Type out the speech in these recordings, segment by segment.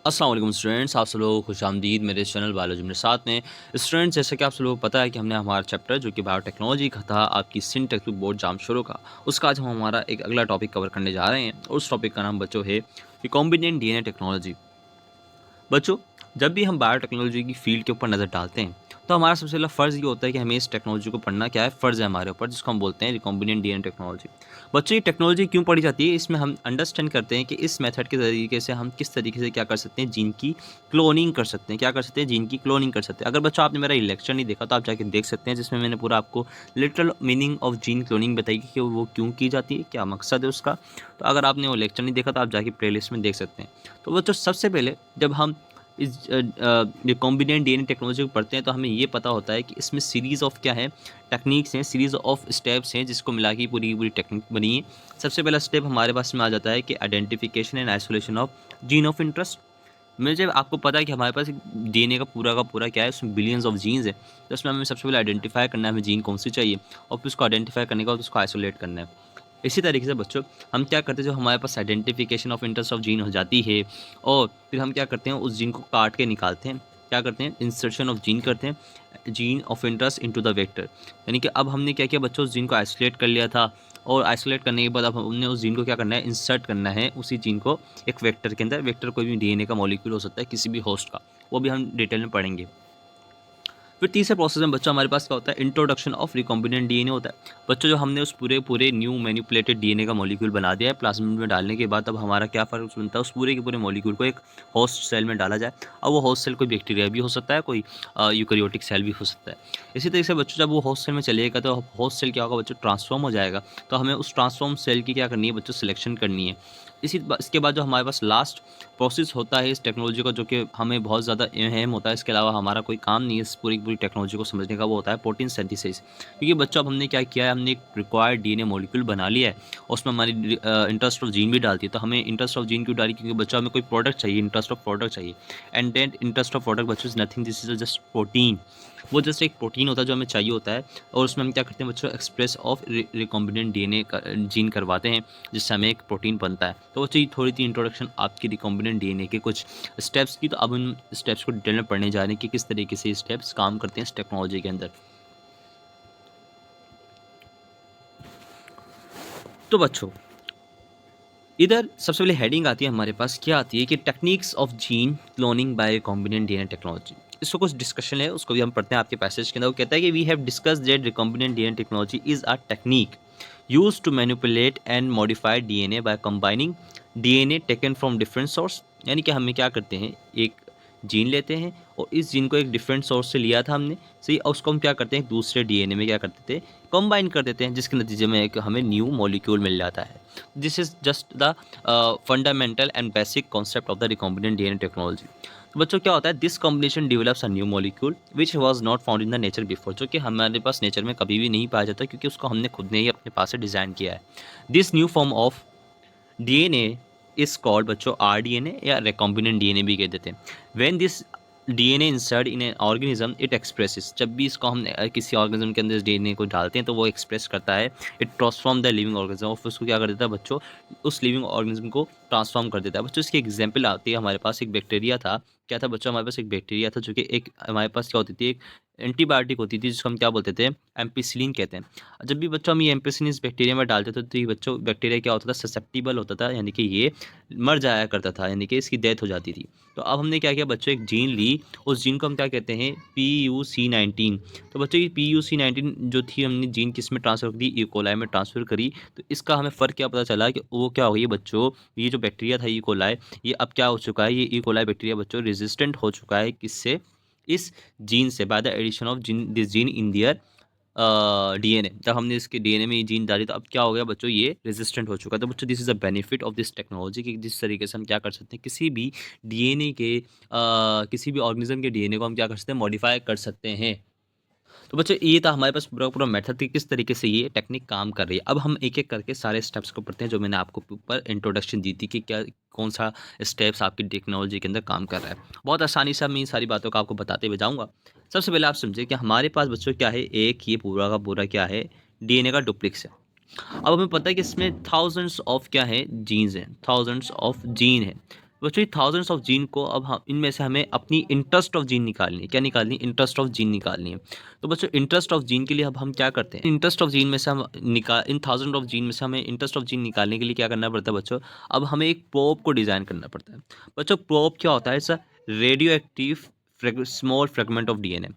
अस्सलाम वालेकुम स्टूडेंट्स, आप सब लोगों को खुशामदीद मेरे चैनल बायोलॉजी मेरे साथ में। स्टूडेंट्स, जैसे कि आप सब लोगों को पता है कि हमने हमारा चैप्टर जो कि बायोटेक्नोलॉजी का था, आपकी सिंध टेक्स्ट बुक बोर्ड जाम शुरू का, उसका आज हम हमारा एक अगला टॉपिक कवर करने जा रहे हैं। और उस टॉपिक का नाम बच्चों है रिकॉम्बिनेंट डीएनए टेक्नोलॉजी। बच्चों, जब भी हम बायोटेक्नोलॉजी की फील्ड के ऊपर नज़र डालते हैं तो हमारा सबसे पहला फ़र्ज़ ये होता है कि हमें इस टेक्नोलॉजी को पढ़ना क्या है, फ़र्ज़ है हमारे ऊपर, जिसको हम बोलते हैं रिकॉम्बिनेंट डीएनए टेक्नोलॉजी। बच्चों, ये टेक्नोलॉजी क्यों पढ़ी जाती है, इसमें हम अंडरस्टैंड करते हैं कि इस मेथड के तरीके से हम किस तरीके से क्या कर सकते हैं, जीन की क्लोनिंग कर सकते हैं। क्या कर सकते हैं? जीन की क्लोनिंग कर सकते हैं। अगर बच्चों आपने मेरा ये लेक्चर नहीं देखा तो आप जाके देख सकते हैं, जिसमें मैंने पूरा आपको literal meaning of gene cloning बताई कि वो क्यों की जाती है, क्या मकसद है उसका। तो अगर आपने वो लेक्चर नहीं देखा तो आप जाके प्लेलिस्ट में देख सकते हैं। तो बच्चों, सबसे पहले जब हम इस रिकॉम्बिनेंट डीएनए टेक्नोलॉजी को पढ़ते हैं तो हमें ये पता होता है कि इसमें सीरीज़ ऑफ क्या है, टेक्निक्स हैं, सीरीज़ ऑफ स्टेप्स हैं, जिसको मिला के पूरी की पूरी टेक्निक बनी है। सबसे पहला स्टेप हमारे पास में आ जाता है कि identification and isolation of gene of interest. मुझे आपको पता है कि हमारे पास डीएनए का पूरा क्या है, उसमें बिलियंस ऑफ जीन्स हैं। तो उसमें हमें सबसे पहले आइडेंटिफाई करना है हमें जीन कौन सी चाहिए, और फिर उसको आइडेंटिफाई करने के बाद उसको आइसोलेट करना है। इसी तरीके से बच्चों, हम क्या करते हैं, जो हमारे पास identification of interest of gene हो जाती है, और फिर हम क्या करते हैं, उस जीन को काट के निकालते हैं। क्या करते हैं? इंसर्शन ऑफ जीन करते हैं, gene of interest into the vector. यानी कि अब हमने क्या किया बच्चों, उस जीन को आइसोलेट कर लिया था, और आइसोलेट करने के बाद अब हमने उस जीन को क्या करना है, इंसर्ट करना है उसी जीन को एक वेक्टर के अंदर। वेक्टर कोई भी डीएनए का मॉलिक्यूल हो सकता है, किसी भी होस्ट का, वो भी हम डिटेल में पढ़ेंगे। फिर तीसरे प्रोसेस में बच्चों हमारे पास क्या होता है, इंट्रोडक्शन ऑफ रिकॉम्बिनेंट डीएनए होता है। बच्चों, जो हमने उस पूरे पूरे न्यू मैनिपुलेटेड डीएनए का मॉलिक्यूल बना दिया है, प्लाज्मिड में डालने के बाद अब हमारा क्या फ़र्क बनता है, उस पूरे के पूरे मॉलिक्यूल को एक होस्ट सेल में डाला जाए। अब वो होस्ट सेल कोई बैक्टीरिया भी हो सकता है, कोई यूकेरियोटिक सेल भी हो सकता है। इसी तरीके से बच्चों, जब वो होस्ट सेल में चलेगा तो होस्ट सेल क्या होगा बच्चों, ट्रांसफॉर्म हो जाएगा। तो हमें उस ट्रांसफॉर्म सेल की क्या करनी है बच्चों, सिलेक्शन करनी है। इसके बाद जो हमारे पास लास्ट प्रोसेस होता है इस टेक्नोलॉजी का, जो कि हमें बहुत ज़्यादा अहम होता है, इसके अलावा हमारा कोई काम नहीं है इस पूरी पूरी टेक्नोलॉजी को समझने का, वो होता है प्रोटीन सिंथेसिस। क्योंकि बच्चों, अब हमने क्या किया है, हमने एक रिक्वायर्ड डीएनए मॉलिक्यूल बना लिया है, और उसमें हमारी इंटरेस्ट ऑफ जीन भी डालती है। तो हमें इंटरेस्ट ऑफ जीन क्यों डाली? क्योंकि बच्चों, हमें कोई प्रोडक्ट चाहिए, इंटरेस्ट ऑफ प्रोडक्ट चाहिए। And then interest of product बच्चों is nothing, this is just protein. वो जस्ट एक प्रोटीन होता है जो हमें चाहिए होता है, और उसमें हम क्या करते हैं बच्चों, एक्सप्रेस ऑफ रिकॉम्बिनेंट डीएनए का जीन करवाते हैं, जिससे हमें एक प्रोटीन बनता है। तो वो चाहिए थोड़ी सी इंट्रोडक्शन आपकी रिकॉम्बिनेंट डीएनए के कुछ स्टेप्स की। तो अब उन स्टेप्स को डिटेल में पढ़ने जा रहे हैं कि किस तरीके से स्टेप्स काम करते हैं इस टेक्नोलॉजी के अंदर। तो बच्चों, इधर सबसे पहले हेडिंग आती है हमारे पास, क्या आती है कि techniques of gene cloning bye recombinant DNA technology. इसको कुछ डिस्कशन है, उसको भी हम पढ़ते हैं आपके पैसेज के अंदर। वो कहता है कि we have discussed that recombinant DNA technology is a technique used to manipulate and modify DNA by combining DNA taken from different source। यानी कि हमें क्या करते हैं, एक जीन लेते हैं, और इस जीन को एक डिफरेंट सोर्स से लिया था हमने, सही, और उसको हम क्या करते हैं, एक दूसरे डीएनए में क्या करते थे, कंबाइन कर देते हैं, जिसके नतीजे में एक हमें न्यू मॉलिक्यूल मिल जाता है। This is just the fundamental and basic concept of the recombinant DNA technology. तो बच्चों, क्या होता है, this combination develops a new molecule which was not found in the nature before. जो कि हमारे पास नेचर में कभी भी नहीं पाया जाता, क्योंकि उसको हमने खुद ने ही अपने पास से डिज़ाइन किया है। This new form of DNA is called बच्चों आरडीएनए, या रिकॉम्बिनेंट डीएनए भी कह देते हैं। When this DNA insert in an organism it expresses. जब भी इसको हम किसी ऑर्गेनिज्म के अंदर इस डीएनए को डालते हैं तो वो एक्सप्रेस करता है। It transform the living organism, और फिर उसको क्या कर देता है बच्चों, उस लिविंग ऑर्गेनिज्म को ट्रांसफॉर्म कर देता है। बच्चों, इसकी एग्जाम्पल आती है, हमारे पास एक बैक्टीरिया था। क्या था बच्चों, हमारे पास एक बैक्टीरिया था, जो कि एक हमारे पास क्या होती थी, एक एंटीबायोटिक होती थी, जिसको हम क्या बोलते थे, एम्पिसिलिन कहते हैं। जब भी बच्चों हम ये एम्पिसिलिन इस बैक्टीरिया में डालते थे तो ये बच्चों बैक्टीरिया क्या होता था, ससेप्टिबल होता था, यानी कि ये मर जाया करता था, यानी कि इसकी डेथ हो जाती थी। तो अब हमने क्या किया बच्चों, एक जीन ली, उस जीन को हम क्या कहते हैं, PUC19। तो बच्चों, ये PUC19 जो थी, हमने जीन किस में ट्रांसफ़र कर दी, ई कोलाई में ट्रांसफ़र करी। तो इसका हमें फ़र्क क्या पता चला कि वो क्या हो गई बच्चों, ये जो बैक्टीरिया था ई कोलाई, ये अब क्या हो चुका है, ये ई कोलाई बैक्टीरिया बच्चों रेजिस्टेंट हो चुका है, किससे, इस जीन से, by the addition of this gene in their DNA. जब हमने इसके डीएनए में ये जीन डाली तो अब क्या हो गया बच्चों, ये रेजिस्टेंट हो चुका है। तो बच्चों, this is a benefit of this technology, कि जिस तरीके से हम क्या कर सकते हैं, किसी भी डीएनए के किसी भी ऑर्गेनिज्म के डीएनए को हम क्या कर सकते हैं, मॉडिफाई कर सकते हैं। तो बच्चों, ये था हमारे पास पूरा पूरा मेथड कि किस तरीके से ये टेक्निक काम कर रही है। अब हम एक एक करके सारे स्टेप्स को पढ़ते हैं, जो मैंने आपको ऊपर इंट्रोडक्शन दी थी कि क्या कौन सा स्टेप्स आपकी टेक्नोलॉजी के अंदर काम कर रहा है। बहुत आसानी से मैं इन सारी बातों को आपको बताते हुए जाऊँगा। सबसे पहले आप समझिए कि हमारे पास बच्चों क्या है, एक ये पूरा का पूरा क्या है, डीएनए का डुप्लेक्स है। अब हमें पता है कि इसमें थाउजेंड्स ऑफ क्या है, जीन्स हैं, थाउजेंड्स ऑफ जीन है। बच्चों ये थाउजेंड्स ऑफ जीन को अब हम इनमें से हमें अपनी इंटरेस्ट ऑफ जीन निकालनी है। क्या निकालनी है? इंटरेस्ट ऑफ जीन निकालनी है। तो बच्चों इंटरेस्ट ऑफ जीन के लिए अब हम क्या करते हैं? इंटरेस्ट ऑफ जीन में से हम इन थाउजेंड ऑफ जीन में से हमें इंटरेस्ट ऑफ जीन निकालने के लिए क्या करना पड़ता है बच्चों? अब हमें एक प्रोब को डिज़ाइन करना पड़ता है। बच्चों प्रोब क्या होता है? It's a radio active small fragment of DNA.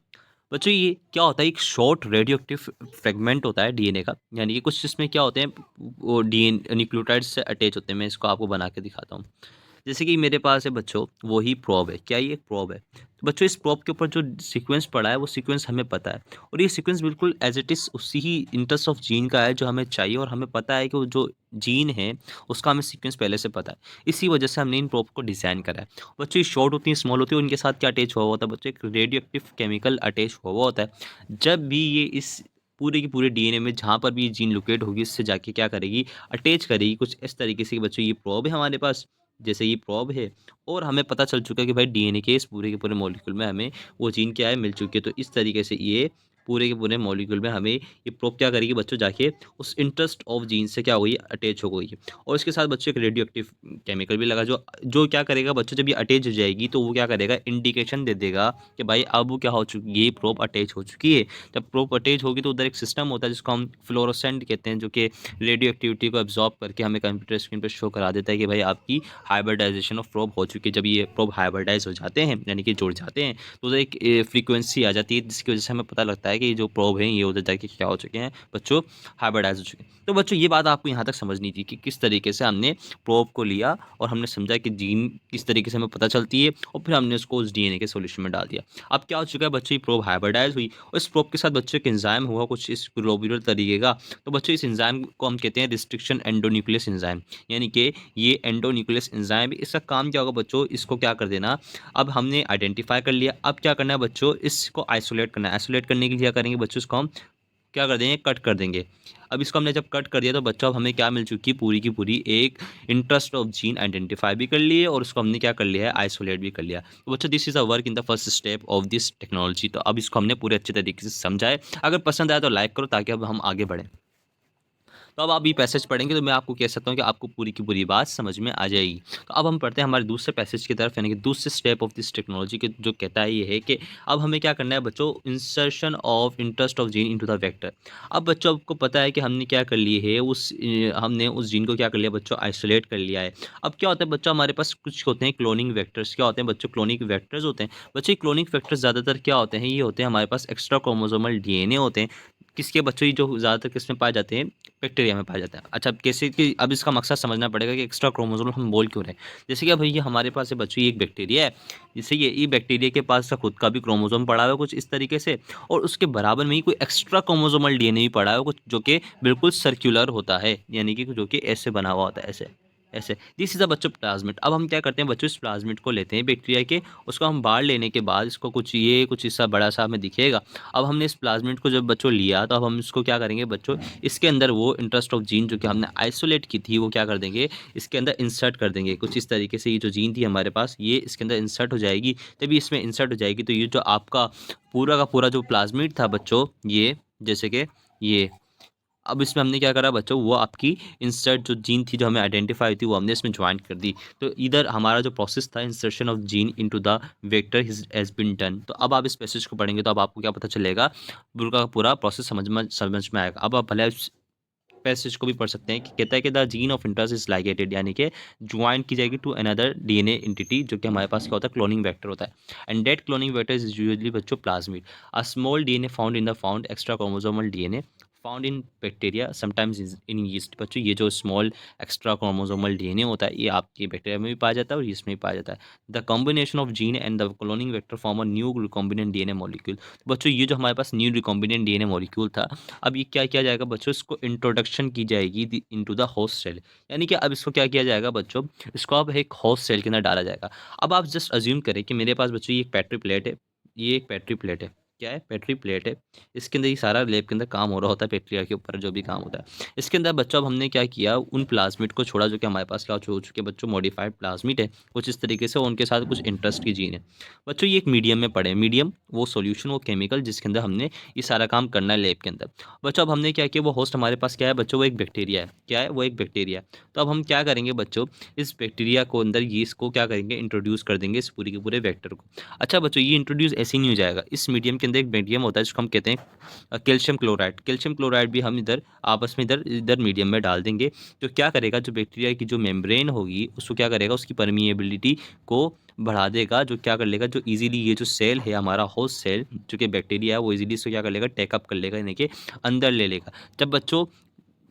बच्चों ये क्या होता है? एक शॉर्ट रेडियो एक्टिव फ्रेगमेंट होता है डीएनए का, यानी कि कुछ इसमें क्या होते हैं, वो डीएन न्यूक्लियोटाइड से अटैच होते हैं। मैं इसको आपको बना के दिखाता हूँ। जैसे कि मेरे पास है बच्चों, वही प्रोब है। क्या ये एक प्रोब है? तो बच्चों इस प्रोब के ऊपर जो सीक्वेंस पड़ा है वो सीक्वेंस हमें पता है, और ये सीक्वेंस बिल्कुल एज इट इज़ उसी ही इंटरेस्ट ऑफ जीन का है जो हमें चाहिए, और हमें पता है कि वो जो जीन है उसका हमें सीक्वेंस पहले से पता है। इसी वजह से हमने इन प्रोब को डिज़ाइन करा है। बच्चों ये शॉर्ट होती हैं, स्मॉल होती है, उनके साथ क्या अटैच हुआ होता है बच्चों? एक रेडियो एक्टिव केमिकल अटैच हुआ होता है। जब भी ये इस पूरे के पूरे डीएनए में जहाँ पर भी ये जीन लोकेट होगी, इससे जाके क्या करेगी? अटैच करेगी कुछ इस तरीके से कि बच्चों ये प्रोब है हमारे पास, जैसे ये प्रोब है, और हमें पता चल चुका है कि भाई डीएनए के पूरे मॉलिक्यूल में हमें वो जीन क्या है, मिल चुकी है। तो इस तरीके से ये पूरे के पूरे मॉलिक्यूल में हमें ये प्रोब क्या करेगी बच्चों? जाके उस इंटरेस्ट ऑफ जीन से क्या होगी? अटैच हो गई। और इसके साथ बच्चों एक रेडियो एक्टिव केमिकल भी लगा, जो जो क्या करेगा बच्चों? जब ये अटैच हो जाएगी तो वो क्या करेगा? इंडिकेशन दे देगा कि भाई अब वो क्या हो चुकी है? ये प्रोब अटैच हो चुकी है। जब प्रोब अटैच होगी तो उधर एक सिस्टम होता है जिसको हम फ्लोरोसेंट कहते हैं, जो कि रेडियो एक्टिविटी को एब्जॉर्ब करके हमें कंप्यूटर स्क्रीन पर शो करा देता है कि भाई आपकी हाइब्रिडाइजेशन ऑफ प्रोब हो चुकी है। जब ये प्रोब हाइब्रिडाइज हो जाते हैं, यानी कि जुड़ जाते हैं, तो उधर एक फ्रीक्वेंसी आ जाती है जिसकी वजह से हमें पता लगता है कि ये जो प्रोब हैं ये उधर जाके क्या हो चुके हैं बच्चों? हाइब्रिडाइज हो चुके हैं। तो बच्चों ये बात आपको यहाँ तक समझनी थी कि किस तरीके से हमने प्रोब को लिया और हमने समझा कि जीन किस तरीके से हमें पता चलती है, और फिर हमने उसको उस डीएनए के सॉल्यूशन में डाल दिया। अब क्या हो चुका है बच्चों? ये प्रोब हाइब्रिडाइज हुई, और इस प्रोब के साथ बच्चों एक एंजाइम हुआ कुछ इस ग्लोब्यूलर तरीके का। तो बच्चों इस एंजाइम को हम कहते हैं रिस्ट्रिक्शन एंडोन्यूक्लियस एंजाइम, यानी कि ये एंडोन्यूक्लियस एंजाइम। इसका काम क्या होगा बच्चों? इसको क्या कर देना, अब हमने आइडेंटिफाई कर लिया, अब क्या करना है बच्चों? इसको आइसोलेट करना है। आइसोलेट करने के लिए क्या करेंगे बच्चों? इसको हम क्या कर देंगे? कट कर देंगे। अब इसको हमने जब कट कर दिया तो बच्चों अब हमें क्या मिल चुकी है? पूरी की पूरी एक इंटरेस्ट ऑफ जीन आइडेंटिफाई भी कर लिए, और उसको हमने क्या कर लिया है? आइसोलेट भी कर लिया। तो बच्चों this is a work in the first step of this technology. तो अब इसको हमने पूरे अच्छे तरीके से समझा है। अगर पसंद आया तो लाइक करो ताकि अब हम आगे बढ़ें। तो अब आप ये पैसेज पढ़ेंगे तो मैं आपको कह सकता हूँ कि आपको पूरी की पूरी बात समझ में आ जाएगी। तो अब हम पढ़ते हैं हमारे दूसरे पैसेज की तरफ, यानी कि दूसरे स्टेप ऑफ दिस टेक्नोलॉजी के, जो कहता है ये है कि अब हमें क्या करना है बच्चों? Insertion of interest of gene into the vector. अब बच्चों आपको पता है कि हमने क्या कर लिए है, हमने उस जीन को क्या कर लिया बच्चों? आइसोलेट कर लिया है। अब क्या होता है बच्चों? हमारे पास कुछ होते हैं क्लोनिंग वेक्टर्स। क्या होते हैं बच्चों? क्लोनिंग वेक्टर्स होते हैं। बच्चों क्लोनिंग वेक्टर्स ज़्यादातर क्या होते हैं? ये होते हैं हमारे पास एक्स्ट्रा क्रोमोसोमल डीएनए होते हैं। किसके बच्चों? ये जो ज़्यादातर किस में पाए जाते हैं? बैक्टीरिया में पाया जाता है। अच्छा, अब कैसे कि अब इसका मकसद समझना पड़ेगा कि एक्स्ट्रा क्रोमोसोम हम बोल क्यों रहे हैं। जैसे कि अब ये हमारे पास है बच्चों, ये एक बैक्टीरिया है। जैसे ये बैक्टीरिया के पास का खुद का भी क्रोमोसोम पड़ा हुआ है कुछ इस तरीके से, और उसके बराबर में ही कोई एक्स्ट्रा क्रोमोसोमल डीएनए भी पड़ा है कुछ, जो कि बिल्कुल सर्कुलर होता है, यानी कि जो कि ऐसे बना हुआ होता है, ऐसे ऐसे। दिस इज अ बच्चों प्लाज्मिड। अब हम क्या करते हैं बच्चों? इस प्लाज्मिड को लेते हैं बैक्टीरिया के, उसको हम बाहर लेने के बाद इसको कुछ हिस्सा बड़ा सा हमें दिखेगा। अब हमने इस प्लाज्मिड को जब बच्चों लिया, तो अब हम इसको क्या करेंगे बच्चों? इसके अंदर वो इंटरेस्ट ऑफ जीन जो कि हमने आइसोलेट की थी, वो क्या कर देंगे? इसके अंदर इंसर्ट कर देंगे कुछ इस तरीके से। ये जो जीन थी हमारे पास, ये इसके अंदर इंसर्ट हो जाएगी। तभी इसमें इंसर्ट हो जाएगी तो ये जो आपका पूरा का पूरा जो प्लाज्मिड था बच्चों, ये जैसे कि ये, अब इसमें हमने क्या करा बच्चों? वो आपकी इंसर्ट जो जीन थी जो हमें आइडेंटिफाई थी, वो हमने इसमें ज्वाइन कर दी। तो इधर हमारा जो प्रोसेस था, insertion of gene into the vector has been done. तो अब आप इस पैसेज को पढ़ेंगे तो अब आपको क्या पता चलेगा? पूरा का पूरा प्रोसेस समझ में आएगा। अब आप भले इस पैसेज को भी पढ़ सकते हैं कि कहता है कि the gene of interest is ligated, यानी कि ज्वाइन की जाएगी टू अनदर डीएनए एंटिटी, जो कि हमारे पास क्या होता है? क्लोनिंग वेक्टर होता है। And that cloning vector is usually बच्चों plasmid, a small DNA found in the found extra chromosomal DNA found in bacteria sometimes in yeast. बच्चों ये जो स्मॉल एक्स्ट्रा क्रोमोसोमल डीएनए होता है, ये आपके बैक्टीरिया में भी पाया जाता है और यीस्ट में भी पाया जाता है। The combination of gene and the cloning vector form a new recombinant DNA molecule. बच्चों ये जो हमारे पास न्यू रिकॉम्बिनेंट डीएनए मॉलिक्यूल था, अब ये क्या किया जाएगा बच्चों? इसको इंट्रोडक्शन की जाएगी इनटू द होस्ट सेल, यानी कि अब इसको क्या किया जाएगा बच्चों? इसको अब एक होस्ट सेल के अंदर डाला जाएगा। अब आप जस्ट अज्यूम करें कि मेरे पास बच्चों ये एक बैटरी प्लेट है, ये एक बैटरी प्लेट है। क्या है, पेट्री प्लेट है। इसके अंदर ये सारा लैब के अंदर काम हो रहा होता है, बैक्टीरिया के ऊपर जो भी काम होता है। इसके अंदर बच्चों अब हमने क्या किया, उन प्लाज़्मिड को छोड़ा जो कि हमारे पास क्या हो चुके हैं बच्चों, मॉडिफाइड प्लाज़्मिड है कुछ इस तरीके से, और उनके साथ कुछ इंटरेस्ट की जीन है। बच्चों ये एक मीडियम में पड़े हैं, मीडियम वो सॉल्यूशन, वो केमिकल जिसके अंदर हमने ये सारा काम करना है लैब के अंदर। बच्चों अब हमने क्या किया, वो होस्ट हमारे पास क्या है बच्चों, वो एक बैक्टीरिया है। क्या है, वो एक बैक्टीरिया है। तो अब हम क्या करेंगे बच्चों, इस बैक्टीरिया को अंदर ये इसको क्या करेंगे, इंट्रोड्यूस कर देंगे इस पूरे के पूरे वेक्टर को। अच्छा बच्चों, ये इंट्रोड्यूस ऐसे ही नहीं हो जाएगा। इस मीडियम के अंदर एक मीडियम होता है जिसको हम कहते हैं कैल्शियम क्लोराइड। कैल्शियम क्लोराइड भी हम इधर आपस में इधर इधर मीडियम में डाल देंगे। तो क्या करेगा, जो बैक्टीरिया की जो मेम्ब्रेन होगी उसको क्या करेगा, उसकी परमिएबिलिटी को बढ़ा देगा, जो क्या कर लेगा, जो इजीली ये जो सेल है हमारा होस्ट सेल जो कि बैक्टीरिया है, वो इजीली इसको क्या कर लेगा, टेकअप कर लेगा, यानी कि अंदर ले लेगा। जब बच्चों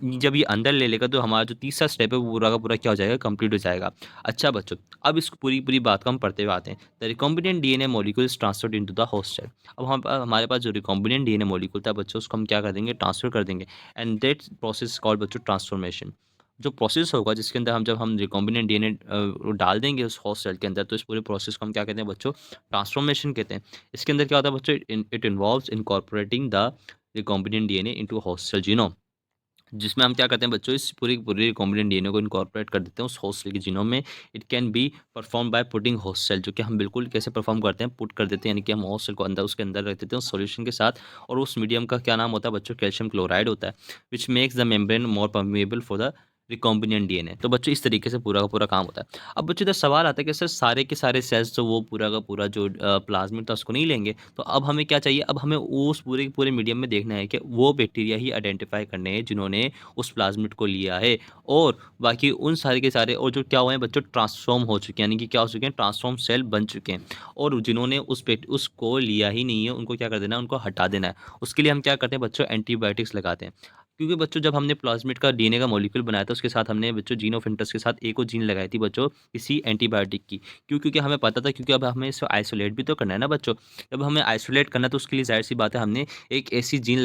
जब ये अंदर ले लेगा तो हमारा जो तीसरा स्टेप है वो पूरा का पूरा क्या हो जाएगा, कंप्लीट हो जाएगा। अच्छा बच्चों, अब इस पूरी पूरी बात को हम पढ़ते हुए आते हैं। The recombinant DNA molecules transferred into the host cell. अब हमारे पास जो रिकॉम्बिनेंट डीएनए मॉलिक्यूल था बच्चों, उसको हम क्या कर देंगे, ट्रांसफर कर देंगे। एंड दैट प्रोसेस कॉल्ड बच्चों ट्रांसफॉर्मेशन। जो प्रोसेस होगा जिसके अंदर हम जब हम रिकॉम्बिनेंट डीएनए डाल देंगे उस होस्ट सेल के अंदर, तो इस पूरे प्रोसेस को हम क्या कहते हैं बच्चों, ट्रांसफॉर्मेशन कहते हैं। इसके अंदर क्या होता है बच्चों, it involves incorporating the recombinant DNA into host cell genome, जिसमें हम क्या करते हैं बच्चों, इस पूरी पूरी रिकॉम्बिनेंट डीएनए को इनकॉर्पोरेट कर देते हैं उस होस्ट सेल के जीनोम में। It can be perform by putting host cell, जो कि हम बिल्कुल कैसे परफॉर्म करते हैं, पुट कर देते हैं, यानी कि हम होस्ट सेल को अंदर उसके अंदर रख देते हैं उस सॉल्यूशन के साथ। और उस मीडियम का क्या नाम होता है बच्चों, कैल्शियम क्लोराइड होता है, which makes the membrane more permeable for the recombinant DNA. तो बच्चों इस तरीके से पूरा का पूरा काम होता है। अब बच्चों इधर सवाल आता है कि सर सारे के सारे सेल्स तो वो पूरा का पूरा जो प्लाज्मिड था उसको नहीं लेंगे, तो अब हमें क्या चाहिए, अब हमें उस पूरे के पूरे मीडियम में देखना है कि वो बैक्टीरिया ही आइडेंटिफाई करने हैं जिन्होंने उस प्लाज्मिड को लिया है, और बाकी उन सारे के सारे और जो क्या हुए हैं बच्चों, ट्रांसफॉर्म हो चुके हैं, यानी कि क्या हो चुके हैं, ट्रांसफॉर्म सेल बन चुके हैं। और जिन्होंने उसको लिया ही नहीं है उनको क्या कर देना है, उनको हटा देना है। उसके लिए हम क्या करते हैं बच्चों, एंटीबायोटिक्स लगाते हैं। क्योंकि बच्चों जब हमने प्लाज्मिड का डीएनए का मॉलिक्यूल बनाया था उसके साथ हमने बच्चों जीन ऑफ इंटरेस्ट के साथ एक और जीन लगाई थी बच्चों, किसी एंटीबायोटिक की। क्यों, क्योंकि हमें पता था, क्योंकि अब हमें इसको आइसोलेट भी तो करना है ना बच्चों। जब हमें आइसोलेट करना है तो उसके लिए जाहिर सी बात है हमने एक ऐसी जीन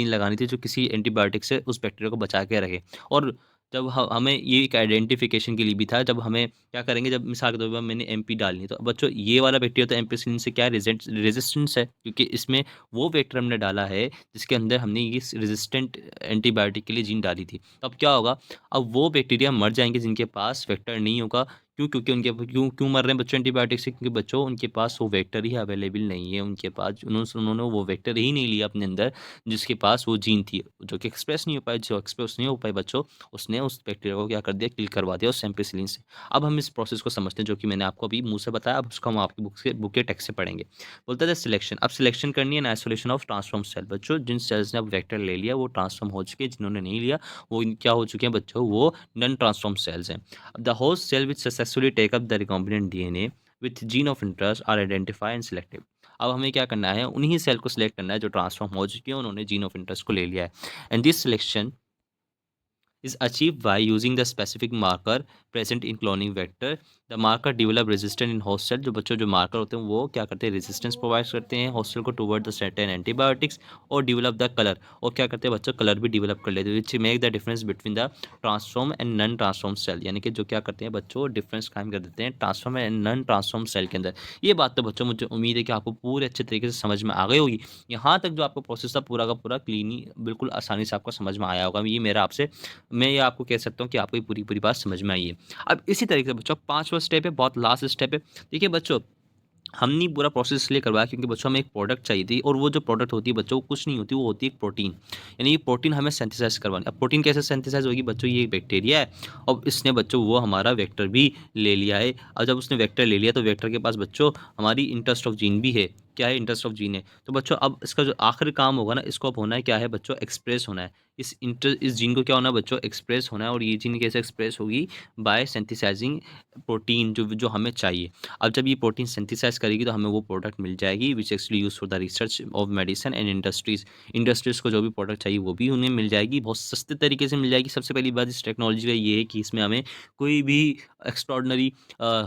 लगानी थी जो किसी एंटीबायोटिक से उस बैक्टीरिया को बचा के रखे। और जब हमें ये एक आइडेंटिफिकेशन के लिए भी था, जब हमें क्या करेंगे, जब मिसाल के तौर पर मैंने एमपी डालनी है तो बच्चों ये वाला बैक्टीरिया तो एम्पिसिलिन से क्या रेजिस्टेंस है, क्योंकि इसमें वो वेक्टर हमने डाला है जिसके अंदर हमने ये रेजिस्टेंट एंटीबायोटिक के लिए जीन डाली थी। तो अब क्या होगा, अब वो बैक्टीरिया मर जाएंगे जिनके पास वेक्टर नहीं होगा। क्यों, क्योंकि उनके क्यों क्यों मर रहे हैं बच्चों एंटीबायोटिक से, क्योंकि बच्चों उनके पास वो वेक्टर ही अवेलेबल नहीं है, उनके पास उन्होंने वो वेक्टर ही नहीं लिया अपने अंदर जिसके पास वो जीन थी, जो कि एक्सप्रेस नहीं हो पाए। जो एक्सप्रेस नहीं हो पाए बच्चों, उसने उस बैक्टीरिया को क्या कर दिया, किल करवा दिया उस एम्पिसिलिन से। अब हम इस प्रोसेस को समझते हैं जो कि मैंने आपको अभी मुंह से बताया, अब उसको हम आपकी बुक के टेक्स्ट से पढ़ेंगे। बोलता है सिलेक्शन, अब सिलेक्शन करनी है, आइसोलेशन ऑफ ट्रांसफॉर्म सेल। बच्चों जिन सेल्स ने अब वेक्टर ले लिया वो ट्रांसफॉर्म हो चुके हैं, जिन्होंने नहीं लिया वो क्या हो चुके हैं बच्चों, वो नॉन ट्रांसफॉर्म सेल्स हैं। The host cell which successfully take up the recombinant DNA with gene of interest are identify and selected. अब हमें क्या करना है, उन्हीं सेल को सिलेक्ट करना है जो ट्रांसफॉर्म हो चुकी है, उन्होंने जीन ऑफ इंटरेस्ट को ले लिया है। And this selection is achieved by using the specific marker present in cloning vector. The marker develop resistance in host cell। जो बच्चों जो मार्कर होते हैं वो क्या करते हैं, रेजिस्टेंस प्रोवाइड करते हैं होस्ट सेल को टुवर्ड द सर्टेन एंटीबायोटिक्स, और डेवलप द कलर, और क्या करते हैं बच्चों, कलर भी डेवलप कर लेते हैं, which make the difference between the transform and non transform cell. यानी कि जो क्या करते हैं बच्चों, डिफरेंस कायम कर देते हैं transform and non transform cell के अंदर। ये बात तो बच्चों मुझे उम्मीद है कि आपको पूरे अच्छे तरीके से समझ में आ गई होगी। यहाँ तक जो आपका प्रोसेस था पूरा का पूरा क्लीनी बिल्कुल आसानी से आपको समझ में आया होगा। ये मेरा आपसे, मैं ये आपको कह सकता हूँ कि आपको ये पूरी पूरी बात समझ में आई है। अब इसी तरीके से बच्चों पांचवा स्टेप है, बहुत लास्ट स्टेप है। देखिए बच्चों, हमने पूरा प्रोसेस इसलिए करवाया क्योंकि बच्चों हमें एक प्रोडक्ट चाहिए थी, और वो जो प्रोडक्ट होती है बच्चों वो कुछ नहीं होती, वो होती है एक प्रोटीन। यानी ये प्रोटीन हमें सिंथेसाइज करवानी। अब प्रोटीन कैसे सिंथेसाइज होगी बच्चों, ये एक बैक्टीरिया है और इसने बच्चों वो हमारा वेक्टर भी ले लिया है। और जब उसने वेक्टर ले लिया तो वेक्टर के पास बच्चों हमारी इंटरेस्ट ऑफ जीन भी है। क्या है, इंटरेस्ट ऑफ जीन है। तो बच्चों अब इसका जो आखिरी काम होगा ना, इसको अब होना है क्या है बच्चों, एक्सप्रेस होना है। इस जीन को क्या होना है बच्चों, एक्सप्रेस होना है। और ये जीन कैसे एक्सप्रेस होगी, बाय सिंथेसाइजिंग प्रोटीन जो जो हमें चाहिए। अब जब ये प्रोटीन सिंथेसाइज करेगी तो हमें वो प्रोडक्ट मिल जाएगी which actually use for the research of medicine and industries को जो भी प्रोडक्ट चाहिए वो भी उन्हें मिल जाएगी, बहुत सस्ते तरीके से मिल जाएगी। सबसे पहली बात इस टेक्नोलॉजी का ये है कि इसमें हमें कोई भी एक्स्ट्रॉर्डनरी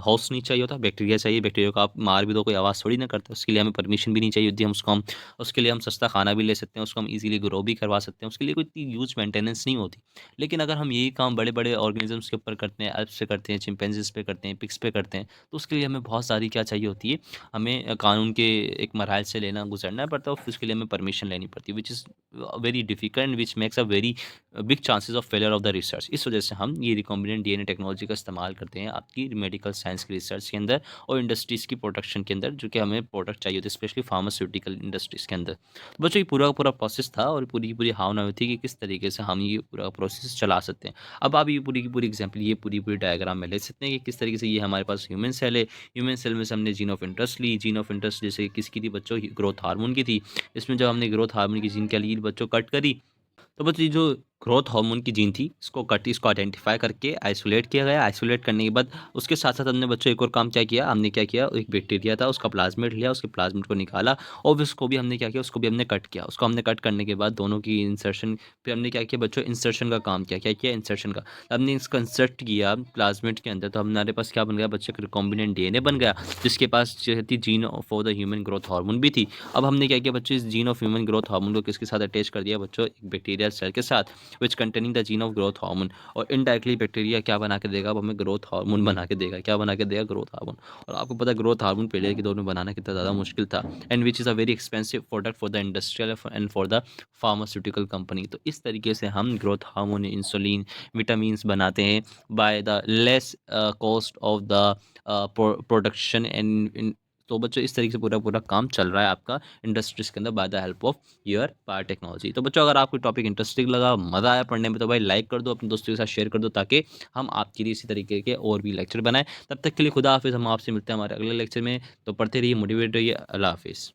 होस्ट नहीं चाहिए होता, बैक्टीरिया चाहिए। बैक्टीरिया को आप मार भी दो, कोई आवाज़ थोड़ी ना करता, उसके लिए हमें परमिशन भी नहीं चाहिए होती। हम उसको हम उसके लिए हम सस्ता खाना भी ले सकते हैं, उसको हम ईज़िली ग्रो भी करवा सकते हैं, उसके लिए कोई इतनी ह्यूज मेंटेनेंस नहीं होती। लेकिन अगर हम यही काम बड़े-बड़े ऑर्गेनिज़म्स के ऊपर करते हैं, एल्प्स पे करते हैं, चिंपैंज़ीज़ पे करते हैं, पिग्स पे करते हैं, तो उसके लिए हमें बहुत सारी क्या चाहिए होती है, हमें कानून के एक मराहल से लेना गुज़रना पड़ता है और फिर उसके लिए हमें परमिशन लेनी पड़ती है, which is very difficult and which makes a very big chances of failure of the research. इस वजह से हम ये रिकॉम्बिनेंट डीएनए टेक्नोलॉजी का इस्तेमाल करते हैं आपकी मेडिकल साइंस की रिसर्च के अंदर और इंडस्ट्रीज़ की प्रोडक्शन के अंदर, जो कि हमें प्रोडक्ट चाहिए होते हैं, स्पेशली फार्मास्यूटिकल इंडस्ट्रीज़ के अंदर। तो बच्चों ये पूरा का पूरा प्रोसेस था और पूरी की पूरी भावना हुई थी कि किस तरीके से हम ये पूरा प्रोसेस चला सकते हैं। अब आप ये पूरी की पूरी एग्जाम्पल, ये पूरी पूरी डायग्राम में ले सकते हैं कि किस तरीके से ये हमारे पास ह्यूमन सेल है। ह्यूमन सेल में से हमने जीन ऑफ इंटरेस्ट ली। जीन ऑफ इंटरेस्ट जैसे किसकी थी बच्चों, ग्रोथ हार्मोन की थी। इसमें जब हमने ग्रोथ हार्मोन की जीन क्या ली बच्चों, कट करी, तो बस ये जो ग्रोथ हार्मोन की जीन थी, इसको आइडेंटिफाई करके आइसोलेट किया गया। आइसोलेट करने के बाद उसके साथ-साथ हमने बच्चों एक और काम क्या किया, हमने क्या किया, एक बैक्टीरिया था, उसका प्लाज़्मिड लिया, उसके प्लाज़्मिड को निकाला और फिर उसको भी हमने क्या किया, उसको भी हमने कट किया। उसको हमने कट करने के बाद दोनों की इंसर्शन, फिर हमने क्या किया बच्चों, इंसर्शन का काम किया। क्या किया, इंसर्शन का। हमने इसको इंसर्ट किया प्लाज़्मिड के अंदर, तो हमारे पास क्या बन गया बच्चों, एक रिकॉम्बिनेंट डीएनए बन गया, जिसके पास जो थी gene for the human growth hormone भी थी। अब हमने क्या किया बच्चों, इस gene of human growth hormone को किसके साथ अटैच कर दिया बच्चों, एक बैक्टीरियल सेल के साथ, which containing the gene of growth hormone. और इनडायरेक्टली बैक्टीरिया क्या बना के देगा, अब हमें ग्रोथ हार्मोन बना के देगा। क्या बना के देगा, ग्रोथ हार्मोन। और आपको पता है ग्रोथ हार्मोन पहले के दौर में बनाना कितना ज़्यादा मुश्किल था, and which is a very expensive product for the industrial and for the pharmaceutical company. तो इस तरीके से हम ग्रोथ हार्मोन, इंसुलिन, विटामिन्स बनाते हैं by the less cost of the production and. तो बच्चों इस तरीके से पूरा पूरा काम चल रहा है आपका इंडस्ट्रीज के अंदर by the help of your biotechnology. तो बच्चों अगर आपको टॉपिक इंटरेस्टिंग लगा, मज़ा आया पढ़ने में, तो भाई लाइक कर दो, अपने दोस्तों के साथ शेयर कर दो, ताकि हम आपके लिए इसी तरीके के और भी लेक्चर बनाएं। तब तक के लिए खुदा हाफिज़, हम आपसे मिलते हैं हमारे अगले लेक्चर में। तो पढ़ते रहिए, मोटिवेट रहिए। अल्लाह हाफिज़।